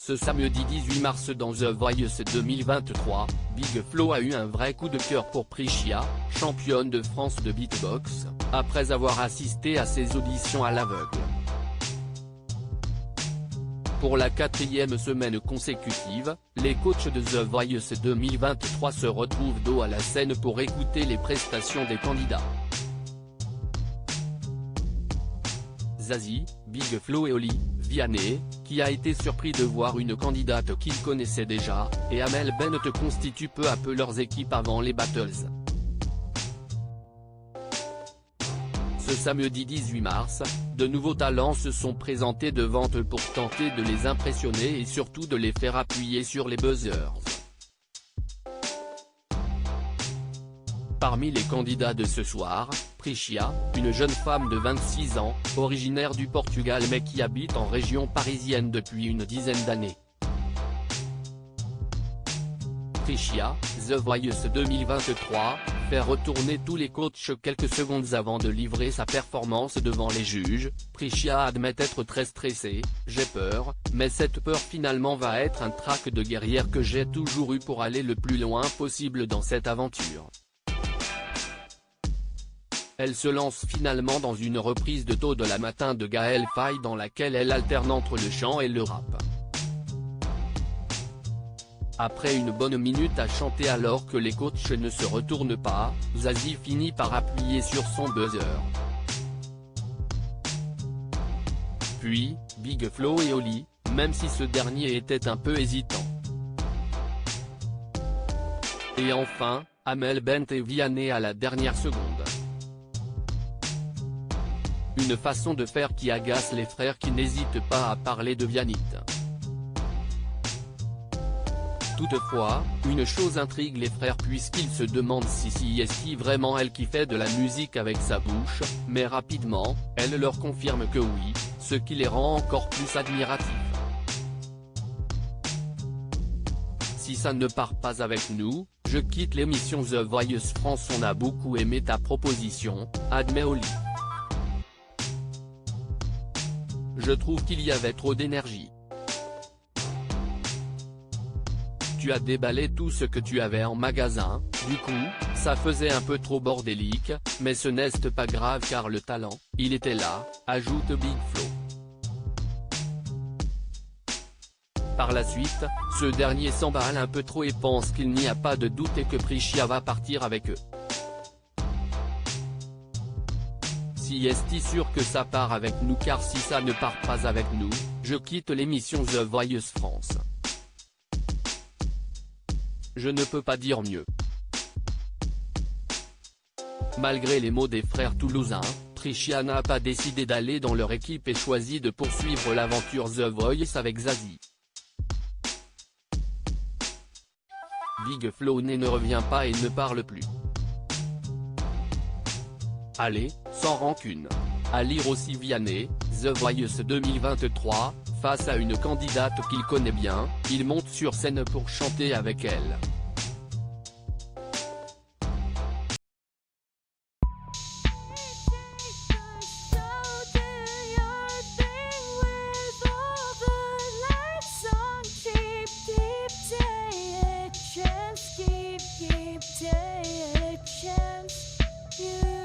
Ce samedi 18 mars dans The Voice 2023, Big Flo a eu un vrai coup de cœur pour Priccia, championne de France de beatbox, après avoir assisté à ses auditions à l'aveugle. Pour la 4e semaine consécutive, les coachs de The Voice 2023 se retrouvent dos à la scène pour écouter les prestations des candidats. Zazie, Big Flo et Oli, Vianney, qui a été surpris de voir une candidate qu'il connaissait déjà, et Amel Bent constituent peu à peu leurs équipes avant les battles. Ce samedi 18 mars, de nouveaux talents se sont présentés devant eux pour tenter de les impressionner et surtout de les faire appuyer sur les buzzers. Parmi les candidats de ce soir, Priccia, une jeune femme de 26 ans, originaire du Portugal mais qui habite en région parisienne depuis une dizaine d'années. Priccia, The Voice 2023, fait retourner tous les coachs quelques secondes avant de livrer sa performance devant les juges. Priccia admet être très stressée, « J'ai peur, mais cette peur finalement va être un trac de guerrière que j'ai toujours eu pour aller le plus loin possible dans cette aventure. » Elle se lance finalement dans une reprise de Tôt de la matin de Gaël Faye dans laquelle elle alterne entre le chant et le rap. Après une bonne minute à chanter alors que les coachs ne se retournent pas, Zazie finit par appuyer sur son buzzer. Puis, Big Flo et Oli, même si ce dernier était un peu hésitant. Et enfin, Amel Bent et Vianney à la dernière seconde. Une façon de faire qui agace les frères qui n'hésitent pas à parler de Vianney. Toutefois, une chose intrigue les frères puisqu'ils se demandent si est-ce vraiment elle qui fait de la musique avec sa bouche, mais rapidement, elle leur confirme que oui, ce qui les rend encore plus admiratifs. Si ça ne part pas avec nous, je quitte l'émission The Voice France. On a beaucoup aimé ta proposition, admet Oli. Je trouve qu'il y avait trop d'énergie. Tu as déballé tout ce que tu avais en magasin, du coup, ça faisait un peu trop bordélique, mais ce n'est pas grave car le talent, il était là, ajoute Big Flo. Par la suite, ce dernier s'emballe un peu trop et pense qu'il n'y a pas de doute et que Priccia va partir avec eux. Si est sûr que ça part avec nous car si ça ne part pas avec nous, je quitte l'émission The Voice France. Je ne peux pas dire mieux. Malgré les mots des frères toulousains, Priccia n'a pas décidé d'aller dans leur équipe et choisit de poursuivre l'aventure The Voice avec Zazie. Big Flo ne revient pas et ne parle plus. Allez, sans rancune. À lire aussi Vianney, The Voice 2023, face à une candidate qu'il connaît bien, il monte sur scène pour chanter avec elle. Keep